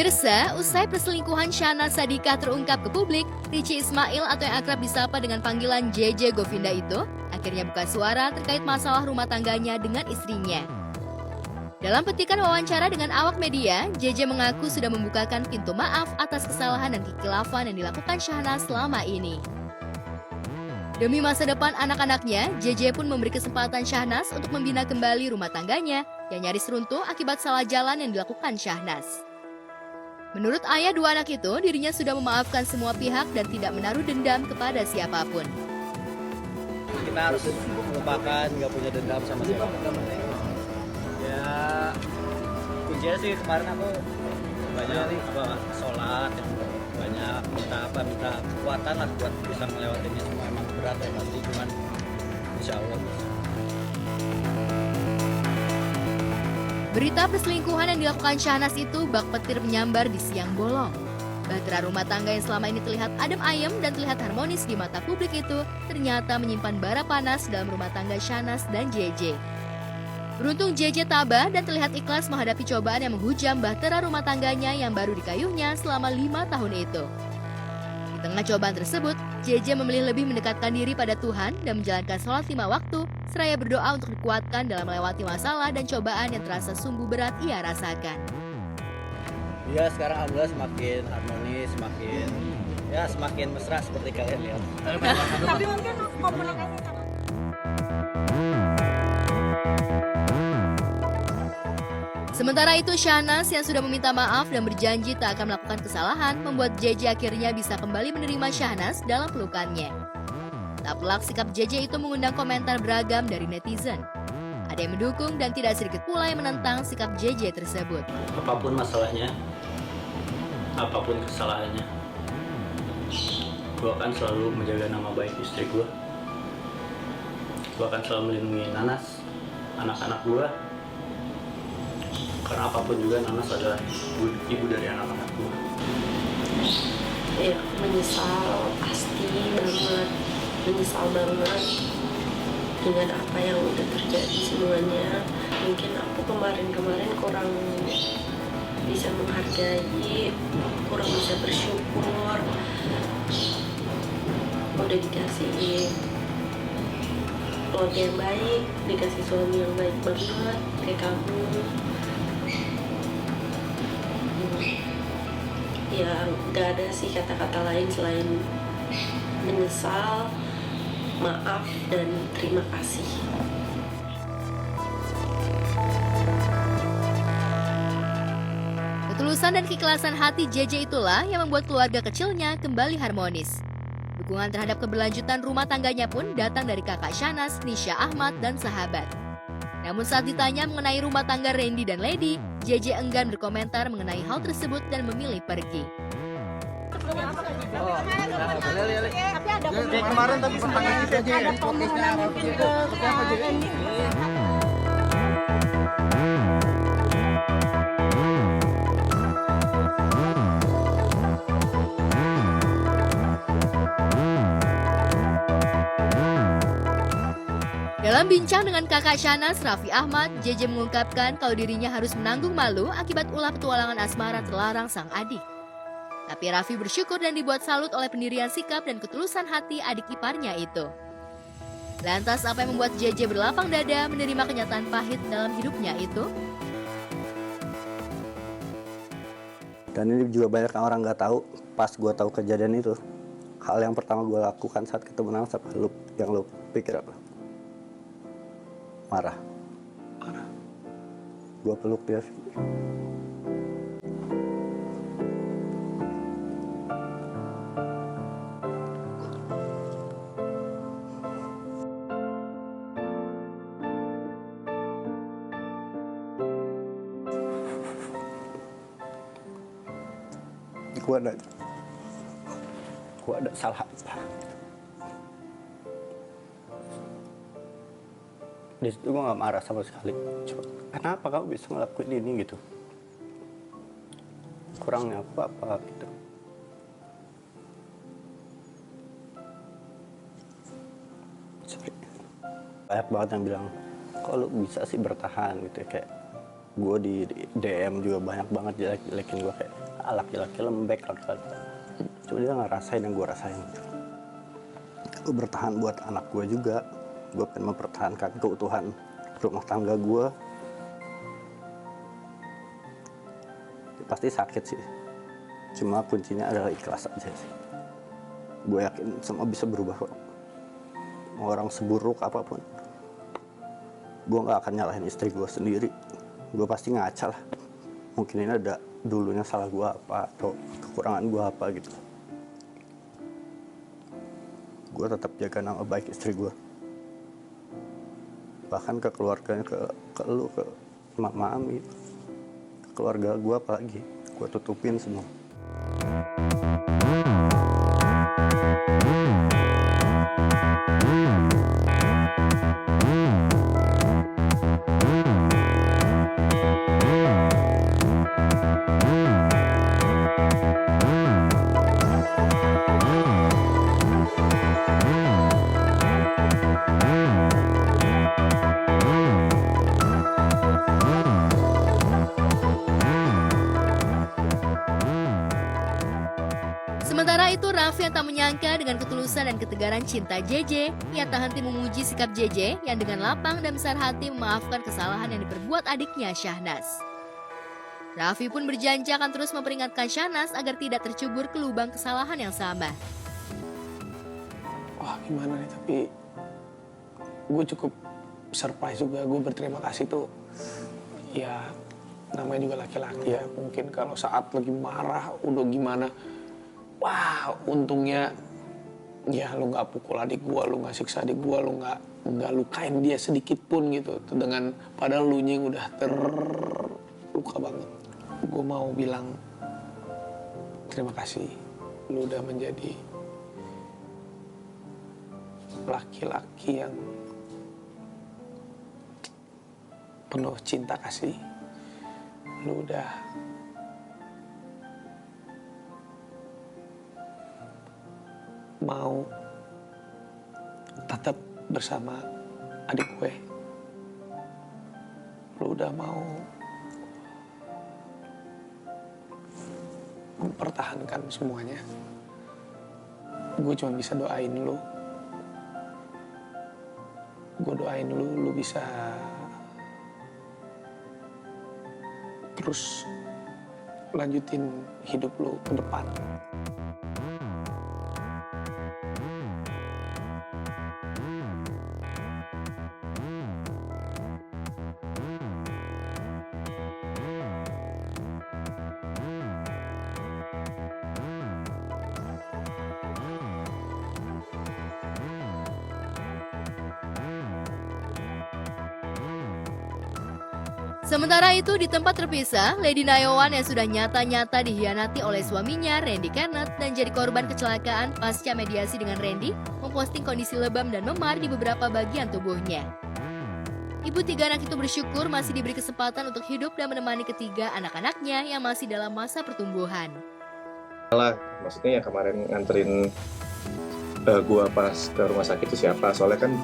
Pemirsa, usai perselingkuhan Syahnaz Sadiqah terungkap ke publik, Richie Ismail atau yang akrab disapa dengan panggilan JJ Govinda itu akhirnya buka suara terkait masalah rumah tangganya dengan istrinya. Dalam petikan wawancara dengan awak media, JJ mengaku sudah membukakan pintu maaf atas kesalahan dan kekhilafan yang dilakukan Syahnaz selama ini. Demi masa depan anak-anaknya, JJ pun memberi kesempatan Syahnaz untuk membina kembali rumah tangganya yang nyaris runtuh akibat salah jalan yang dilakukan Syahnaz. Menurut ayah dua anak itu, dirinya sudah memaafkan semua pihak dan tidak menaruh dendam kepada siapapun. Kita harus melupakan, nggak punya dendam sama siapapun. Ya, kuncinya sih kemarin aku banyak sholat, banyak minta kekuatan lah buat bisa melewatinya semua. Emang berat ya pasti, cuman insya Allah. Berita perselingkuhan yang dilakukan Syahnaz itu bak petir menyambar di siang bolong. Bahtera rumah tangga yang selama ini terlihat adem ayem dan terlihat harmonis di mata publik itu ternyata menyimpan bara panas dalam rumah tangga Syahnaz dan JJ. Beruntung JJ tabah dan terlihat ikhlas menghadapi cobaan yang menghujam bahtera rumah tangganya yang baru dikayuhnya selama 5 tahun itu. Di tengah cobaan tersebut, JJ memilih lebih mendekatkan diri pada Tuhan dan menjalankan sholat 5 waktu, seraya berdoa untuk dikuatkan dalam melewati masalah dan cobaan yang terasa sungguh berat ia rasakan. Ya sekarang alhamdulillah semakin harmonis, semakin mesra seperti kalian lihat. Tapi mungkin komunikasi sama Sementara itu, Syahnaz yang sudah meminta maaf dan berjanji tak akan melakukan kesalahan membuat JJ akhirnya bisa kembali menerima Syahnaz dalam pelukannya. Tak pelak sikap JJ itu mengundang komentar beragam dari netizen. Ada yang mendukung dan tidak sedikit pula yang menentang sikap JJ tersebut. Apapun masalahnya, apapun kesalahannya, gue akan selalu menjaga nama baik istri gue. Gue akan selalu melindungi Nanas, anak-anak gue. Karena apapun juga Nanas adalah ibu dari anak-anak gue. Ya, menyesal pasti banget, menyesal banget dengan apa yang udah terjadi semuanya. Mungkin aku kemarin kurang bisa menghargai, kurang bisa bersyukur. Udah dikasih keluarga yang baik, dikasih suami yang baik banget kayak kamu. Ya gak ada sih kata-kata lain selain menyesal, maaf, dan terima kasih. Ketulusan dan keikhlasan hati JJ itulah yang membuat keluarga kecilnya kembali harmonis. Dukungan terhadap keberlanjutan rumah tangganya pun datang dari kakak Syahnaz, Nisha Ahmad, dan sahabat. Namun saat ditanya mengenai rumah tangga Randy dan Lady, JJ enggan berkomentar mengenai hal tersebut dan memilih pergi. Kemarin tapi sempat ada permohonan mungkin ke Randy. Dalam bincang dengan kakak Syahnaz, Raffi Ahmad, JJ mengungkapkan kalau dirinya harus menanggung malu akibat ulah petualangan asmara terlarang sang adik. Tapi Raffi bersyukur dan dibuat salut oleh pendirian sikap dan ketulusan hati adik iparnya itu. Lantas apa yang membuat JJ berlapang dada menerima kenyataan pahit dalam hidupnya itu? Dan ini juga banyak orang nggak tahu. Pas gue tahu kejadian itu, hal yang pertama gue lakukan saat ketemu Nang, yang lu pikir apa? Marah. Gue peluk dia. Gue ada salah apa? Di situ gue gak marah sama sekali. Cuma, kenapa kamu bisa ngelakuin ini gitu? Kurangnya apa gitu. Sorry. Banyak banget yang bilang, kok lu bisa sih bertahan gitu ya. Kayak gue di DM juga banyak banget jelek-jelekin gue kayak, laki-laki lembek, laki-laki. Cuma dia nggak rasain yang gue rasain gitu. Gue bertahan buat anak gue juga. Gue pengen mempertahankan keutuhan rumah tangga gue. Ya, pasti sakit sih. Cuma kuncinya adalah ikhlas aja sih. Gue yakin semua bisa berubah kok. Mau orang seburuk apapun, gue nggak akan nyalahin istri gue sendiri. Gue pasti ngaca lah. Mungkin ini ada dulunya salah gue apa atau kekurangan gue apa gitu. Gue tetap jaga nama baik istri gue. Bahkan ke keluarganya, ke lu, ke mama Ami, ke keluarga gue apalagi, gue tutupin semua. Sementara itu, Raffi yang tak menyangka dengan ketulusan dan ketegaran cinta JJ, ia tak henti memuji sikap JJ yang dengan lapang dan besar hati memaafkan kesalahan yang diperbuat adiknya Syahnas. Raffi pun berjanji akan terus memperingatkan Syahnas agar tidak tercubur ke lubang kesalahan yang sama. Wah gimana nih, tapi gue cukup surprise juga. Gue berterima kasih tuh, ya namanya juga laki-laki ya. Mungkin kalau saat lagi marah udah gimana, wah untungnya ya lu nggak pukul adik gue, lu nggak siksa adik gue, lu nggak lukain dia sedikit pun gitu. Dengan padahal lu nying udah terluka banget. Gue mau bilang terima kasih, lu udah menjadi laki-laki yang penuh cinta kasih. Lu udah mau tetap bersama adik gue. Lu udah mau mempertahankan semuanya. Gue cuma bisa doain lu. Gue doain lu bisa terus lanjutin hidup lu ke depan. Sementara itu, di tempat terpisah, Lady Nayawan yang sudah nyata-nyata dikhianati oleh suaminya, Randy Kenneth, dan jadi korban kecelakaan pasca mediasi dengan Randy, memposting kondisi lebam dan memar di beberapa bagian tubuhnya. Ibu tiga anak itu bersyukur masih diberi kesempatan untuk hidup dan menemani ketiga anak-anaknya yang masih dalam masa pertumbuhan. Maksudnya yang kemarin nganterin gua pas ke rumah sakit itu siapa? Soalnya kan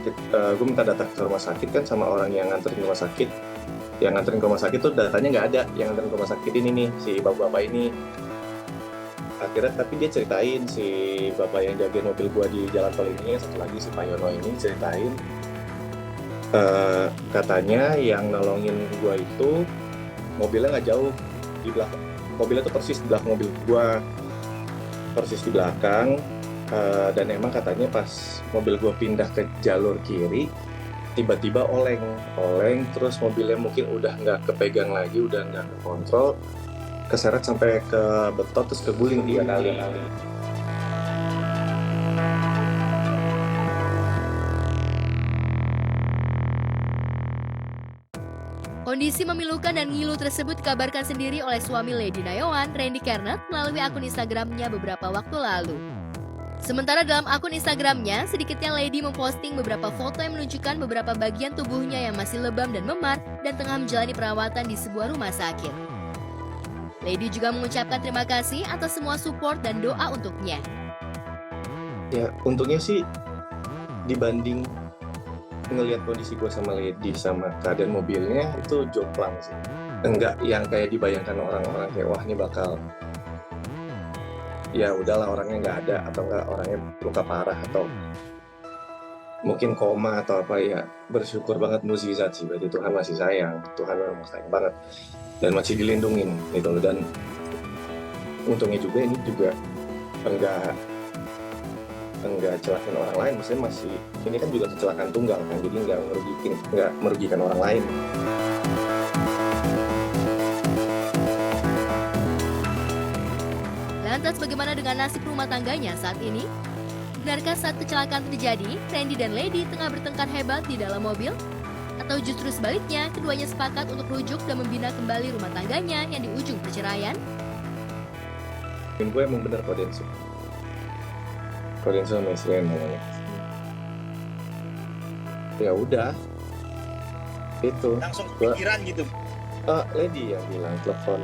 gue minta data ke rumah sakit kan sama orang yang nganterin rumah sakit. Yang nganterin ke rumah sakit tuh datanya nggak ada. Yang nganterin ke rumah sakit ini nih, si bapak-bapak ini. Akhirnya tapi dia ceritain, si bapak yang jagain mobil gua di jalan tol ini, satu lagi si Pak Yono ini ceritain, katanya yang nolongin gua itu mobilnya nggak jauh di belakang. Mobilnya tuh persis di belakang mobil gua, persis di belakang. Dan emang katanya pas mobil gue pindah ke jalur kiri, tiba-tiba oleng, terus mobilnya mungkin udah nggak kepegang lagi, udah nggak kekontrol, keseret sampai ke betot, terus keguling 3 kali. Kondisi memilukan dan ngilu tersebut dikabarkan sendiri oleh suami Lady Nayawan, Randy Kenneth, melalui akun Instagramnya beberapa waktu lalu. Sementara dalam akun Instagramnya, sedikitnya Lady memposting beberapa foto yang menunjukkan beberapa bagian tubuhnya yang masih lebam dan memar dan tengah menjalani perawatan di sebuah rumah sakit. Lady juga mengucapkan terima kasih atas semua support dan doa untuknya. Ya, untungnya sih dibanding ngelihat kondisi gue sama Lady sama keadaan mobilnya itu jomplang sih. enggak yang kayak dibayangkan orang-orang kayak wah ini bakal ya udahlah orangnya nggak ada atau enggak orangnya luka parah atau mungkin koma atau apa ya. Bersyukur banget, mukjizat sih, berarti Tuhan masih sayang, Tuhan memang sayang banget dan masih dilindungin gitu loh. Dan untungnya juga ini juga enggak celakain orang lain, maksudnya masih ini kan juga kecelakaan tunggal kan, jadi enggak merugikan orang lain. Lantas bagaimana dengan nasib rumah tangganya saat ini? Benarkah saat kecelakaan terjadi, Randy dan Lady tengah bertengkar hebat di dalam mobil? Atau justru sebaliknya, keduanya sepakat untuk rujuk dan membina kembali rumah tangganya yang di ujung perceraian? Gue emang bener Kodensu sama istrinya ngomongnya. Ya udah, itu. Langsung kepikiran gitu. Lady yang bilang telepon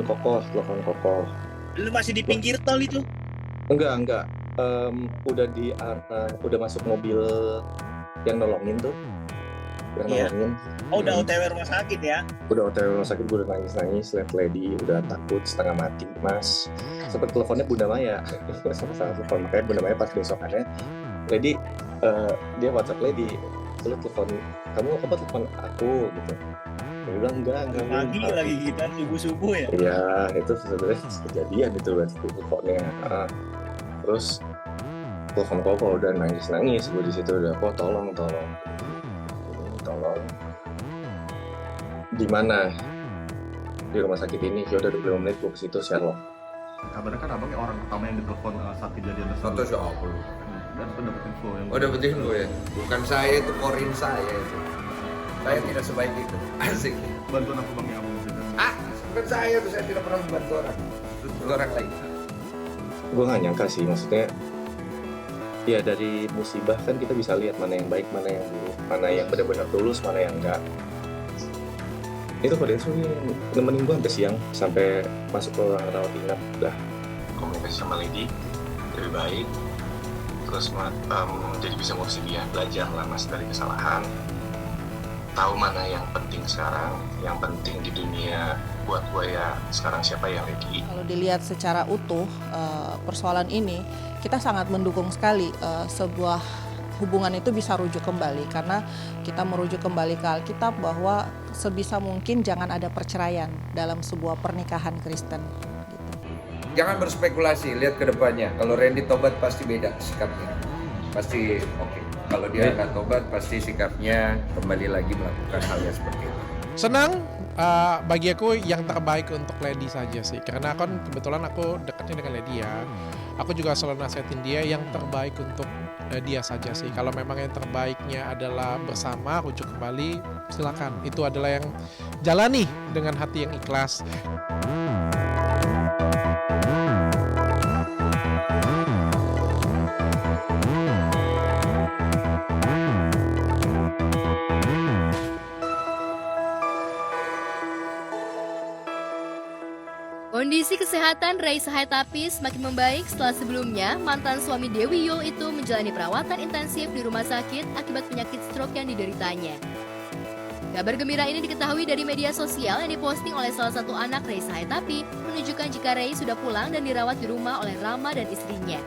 kokoh. Lu masih di pinggir tol itu? Enggak. Udah di arah, udah masuk mobil yang nolongin tuh. Iya. Nolongin. Oh, udah OTW rumah sakit ya? Udah OTW rumah sakit, gue udah nangis, liat Lady, udah takut, setengah mati, Mas. Sempet teleponnya Bunda Maya. Sama-sama telepon, makanya Bunda Maya pas besokannya, Lady, dia WhatsApp Lady, lu telepon, kamu apa telepon aku gitu. Dia bilang enggak. Pagi lagi kita subuh ya? Iya, itu sebenarnya kejadian itu berarti teleponnya. Terus telepon Koko udah nangis gue di situ udah kok tolong di mana di rumah sakit ini. Ya udah 25 menit gue ke situ Sherlock. Kabarnya kan abangnya orang pertama yang ditelepon saat kejadian tersebut. Contoh siapa lu? Dan itu dapet info yang Dapet info ya? Bukan saya, itu korin saya itu. Saya tidak sebaik itu. Asik. bantuan apa bang yang abang berikan? Bukan saya tuh, saya tidak pernah membantu orang. Itu orang lain. Gue gak nyangka sih, maksudnya ya dari musibah kan kita bisa lihat mana yang baik, mana yang buruk, mana yang benar-benar tulus, mana yang enggak. Itu Kodensu nemenin gue sampai siang, sampai masuk ke ruang rawat inap. Udah komunikasi sama Lady lebih baik, terus jadi bisa ngurusin dia, belajar lah mas dari kesalahan, tahu mana yang penting sekarang, yang penting di dunia buat gue ya sekarang siapa yang Lady. Kalau dilihat secara utuh persoalan ini, kita sangat mendukung sekali sebuah hubungan itu bisa rujuk kembali, karena kita merujuk kembali ke Alkitab bahwa sebisa mungkin jangan ada perceraian dalam sebuah pernikahan Kristen. Gitu. Jangan berspekulasi, lihat ke depannya. Kalau Randy tobat pasti beda sikapnya. Pasti oke. Kalau dia nggak tobat pasti sikapnya kembali lagi melakukan hal yang seperti itu. Senang, bagi aku yang terbaik untuk Lady saja sih, karena kan kebetulan aku dekatnya dengan Lady ya. Aku juga selalu nasihatin dia yang terbaik untuk dia saja sih. Kalau memang yang terbaiknya adalah bersama, rujuk kembali, silakan. Itu adalah yang jalani dengan hati yang ikhlas. Kondisi kesehatan Raisa Haetapi semakin membaik setelah sebelumnya mantan suami Dewi Yul itu menjalani perawatan intensif di rumah sakit akibat penyakit stroke yang dideritanya. Kabar gembira ini diketahui dari media sosial yang diposting oleh salah satu anak Raisa Haetapi menunjukkan jika Ray sudah pulang dan dirawat di rumah oleh Rama dan istrinya.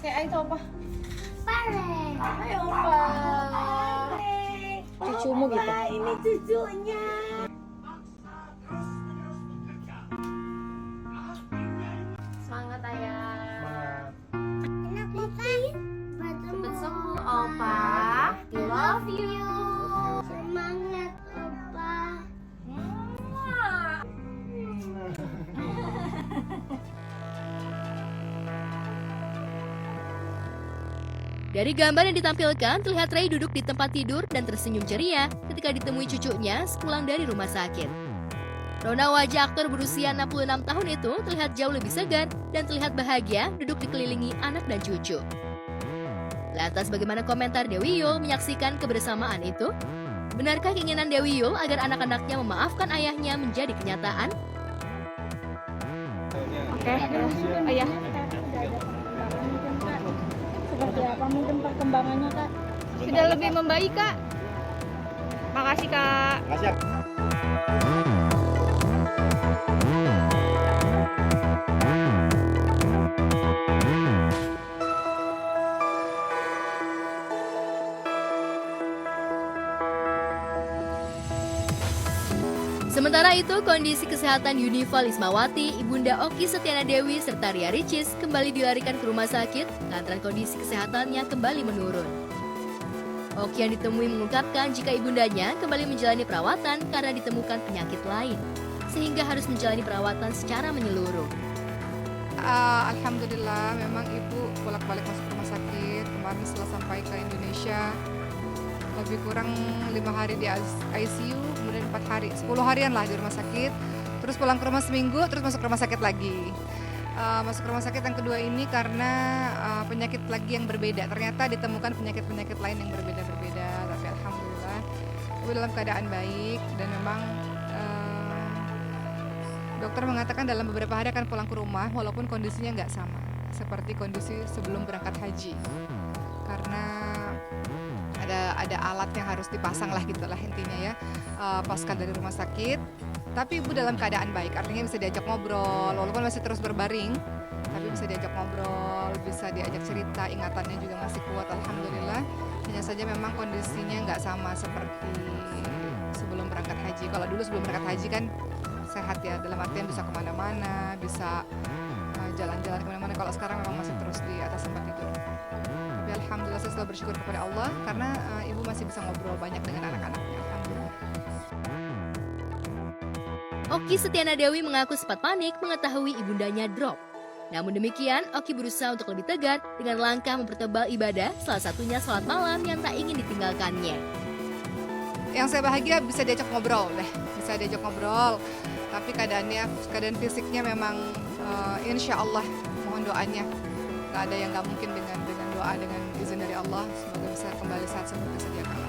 Saya itu apa? Ayo Opa. Cucumu gitu. Ini cucunya. Semangat ayah. Enak makan. Cepet sembuh Opa. We love you. Semangat Opa. Dari gambar yang ditampilkan, terlihat Ray duduk di tempat tidur dan tersenyum ceria ketika ditemui cucunya sepulang dari rumah sakit. Rona wajah aktor berusia 66 tahun itu terlihat jauh lebih segar dan terlihat bahagia duduk dikelilingi anak dan cucu. Lantas bagaimana komentar Dewi Yul menyaksikan kebersamaan itu? Benarkah keinginan Dewi Yul agar anak-anaknya memaafkan ayahnya menjadi kenyataan? Oke, ayah. Seperti apa mungkin perkembangannya Kak? Sudah lebih membaik Kak. Makasih Kak. Makasih ya. Sementara itu, kondisi kesehatan Yunifa Lismawati, Ibunda Oki Setiana Dewi, serta Ria Ricis kembali dilarikan ke rumah sakit lantaran kondisi kesehatannya kembali menurun. Oki yang ditemui mengungkapkan jika ibundanya kembali menjalani perawatan karena ditemukan penyakit lain, sehingga harus menjalani perawatan secara menyeluruh. Alhamdulillah, memang ibu bolak-balik masuk rumah sakit. Kemarin setelah sampai ke Indonesia, lebih kurang 5 hari di ICU, kemudian 4 hari, 10 harian lah di rumah sakit. Terus pulang ke rumah seminggu, terus masuk rumah sakit lagi. Masuk rumah sakit yang kedua ini karena penyakit lagi yang berbeda. Ternyata ditemukan penyakit-penyakit lain yang berbeda-berbeda. Tapi alhamdulillah, ibu dalam keadaan baik dan memang dokter mengatakan dalam beberapa hari akan pulang ke rumah walaupun kondisinya nggak sama seperti kondisi sebelum berangkat haji. Karena ada alat yang harus dipasang lah gitulah intinya ya pasca dari rumah sakit, tapi ibu dalam keadaan baik, artinya bisa diajak ngobrol walaupun masih terus berbaring, tapi bisa diajak ngobrol, bisa diajak cerita, ingatannya juga masih kuat alhamdulillah. Hanya saja memang kondisinya nggak sama seperti sebelum berangkat haji. Kalau dulu sebelum berangkat haji kan sehat ya, dalam artian bisa kemana-mana, bisa jalan-jalan kemana-mana. Kalau sekarang memang masih terus di atas tempat tidur. Tapi alhamdulillah saya selalu bersyukur kepada Allah karena ibu masih bisa ngobrol banyak dengan anak-anaknya. Alhamdulillah. Oki Setiana Dewi mengaku sempat panik mengetahui ibundanya drop. Namun demikian, Oki berusaha untuk lebih tegar dengan langkah mempertebal ibadah, salah satunya sholat malam yang tak ingin ditinggalkannya. Yang saya bahagia bisa diajak ngobrol deh, bisa diajak ngobrol. Tapi keadaan fisiknya memang insya Allah, mohon doanya. Gak ada yang gak mungkin dengan doa, dengan izin dari Allah. Semoga bisa kembali saat seperti sedia kala.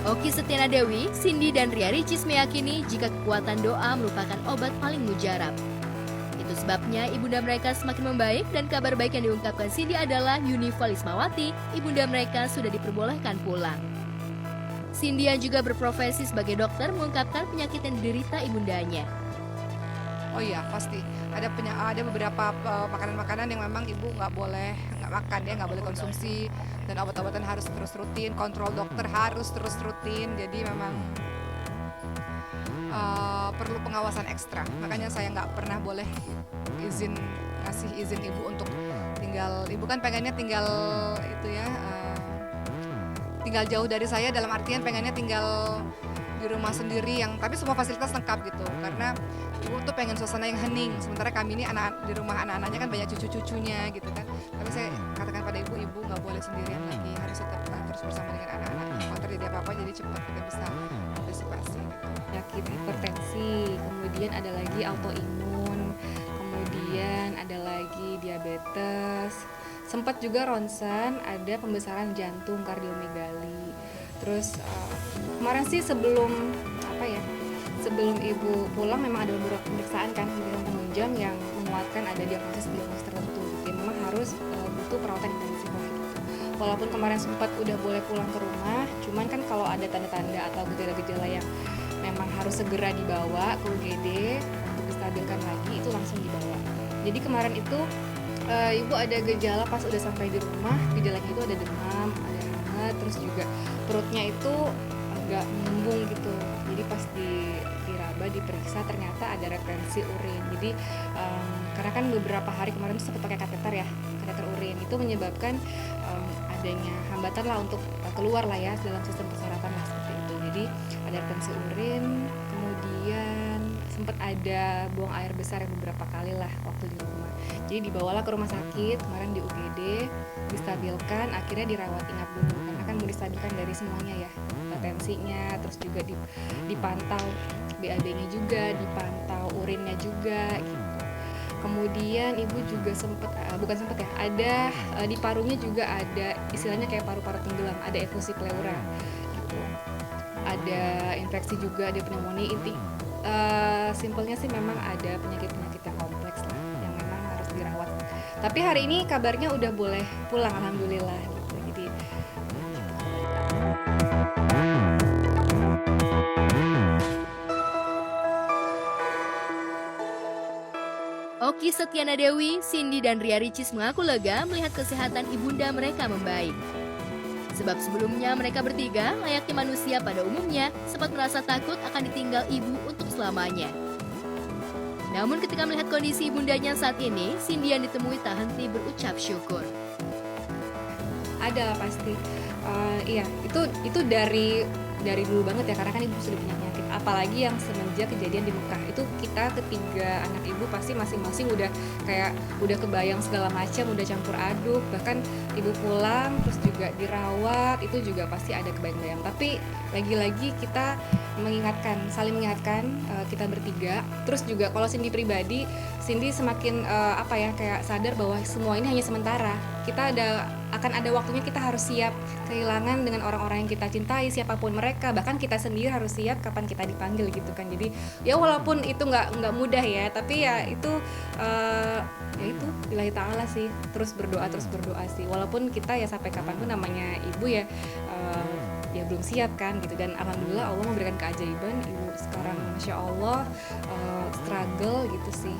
Oki Setiana Dewi, Cindy dan Ria Ricis meyakini jika kekuatan doa merupakan obat paling mujarab. Itu sebabnya ibunda mereka semakin membaik dan kabar baik yang diungkapkan Cindy adalah Yunifa Lismawati, ibunda mereka sudah diperbolehkan pulang. Cindy yang juga berprofesi sebagai dokter mengungkapkan penyakit yang diderita ibundanya. Oh iya pasti ada beberapa makanan-makanan yang memang ibu nggak makan ya, nggak boleh konsumsi, dan obat-obatan harus terus rutin, kontrol dokter harus terus rutin, jadi memang perlu pengawasan ekstra. Makanya saya nggak pernah boleh ngasih izin ibu untuk tinggal. Ibu kan pengennya tinggal itu ya, tinggal jauh dari saya, dalam artian pengennya tinggal di rumah sendiri yang tapi semua fasilitas lengkap gitu, karena ibu tuh pengen suasana yang hening, sementara kami ini di rumah anak-anaknya kan banyak cucu-cucunya gitu kan. Tapi saya katakan pada ibu nggak boleh sendirian lagi, harus tetap terus bersama dengan anak-anak. Kalau terjadi apa-apa jadi cepat kita bisa antisipasi gitu. Penyakit hipertensi, kemudian ada lagi autoimun, kemudian ada lagi diabetes, sempat juga ronsen ada pembesaran jantung kardiomegali. Terus kemarin sih sebelum ibu pulang memang ada beberapa pemeriksaan penunjang yang menguatkan ada diagnosis tertentu yang memang harus butuh perawatan intensif gitu. Walaupun kemarin sempat udah boleh pulang ke rumah, cuman kan kalau ada tanda-tanda atau gejala-gejala yang memang harus segera dibawa ke UGD untuk distabilkan lagi, itu langsung dibawa. Jadi kemarin itu ibu ada gejala pas udah sampai di rumah, gejalanya itu ada demam, ada hangat, terus juga perutnya itu agak mengembung gitu. Jadi pas diraba, diperiksa ternyata ada retensi urin. Jadi karena kan beberapa hari kemarin itu sempat pakai kateter urin, itu menyebabkan adanya hambatan lah untuk keluar lah ya dalam sistem persyaratan lah seperti itu. Jadi ada retensi urin, kemudian sempat ada buang air besar yang beberapa kali lah waktu di rumah. Jadi dibawalah ke rumah sakit, kemarin di UGD, distabilkan, akhirnya dirawat inap dulu karena kan mau distabilkan dari semuanya ya, tensinya, terus juga dipantau BAB-nya juga, dipantau urinnya juga gitu. Kemudian ibu juga ada di parunya juga ada istilahnya kayak paru-paru tenggelam, ada efusi pleura gitu. Ada infeksi juga, ada pneumonia. Simpelnya sih memang ada penyakit-penyakit yang kompleks lah yang memang harus dirawat Tapi hari ini kabarnya udah boleh pulang, alhamdulillah gitu. Jadi Oki Setiana Dewi, Cindy dan Ria Ricis mengaku lega melihat kesehatan ibunda mereka membaik. Sebab sebelumnya mereka bertiga, layaknya manusia pada umumnya, sempat merasa takut akan ditinggal ibu untuk selamanya. Namun ketika melihat kondisi ibundanya saat ini, Cindy yang ditemui tak henti berucap syukur. ada pasti. Iya, itu dari dulu banget ya, karena kan ibu sudah punya penyakit. Apalagi yang semenjak kejadian di Mekah, itu kita ketiga anak ibu pasti masing-masing udah kebayang segala macam, udah campur aduk. Bahkan ibu pulang terus juga dirawat, itu juga pasti ada kebayang-bayang. Tapi lagi-lagi kita saling mengingatkan kita bertiga. Terus juga kalau Cindy pribadi, Cindy semakin kayak sadar bahwa semua ini hanya sementara. Kita akan ada waktunya kita harus siap kehilangan dengan orang-orang yang kita cintai, siapapun mereka, bahkan kita sendiri harus siap kapan kita dipanggil gitu kan. Jadi ya walaupun itu nggak mudah ya, tapi ya itu billahi ta'ala sih, terus berdoa sih, walaupun kita ya sampai kapanpun namanya ibu ya belum siap kan gitu. Dan alhamdulillah Allah memberikan keajaiban, ibu sekarang masya Allah struggle gitu sih.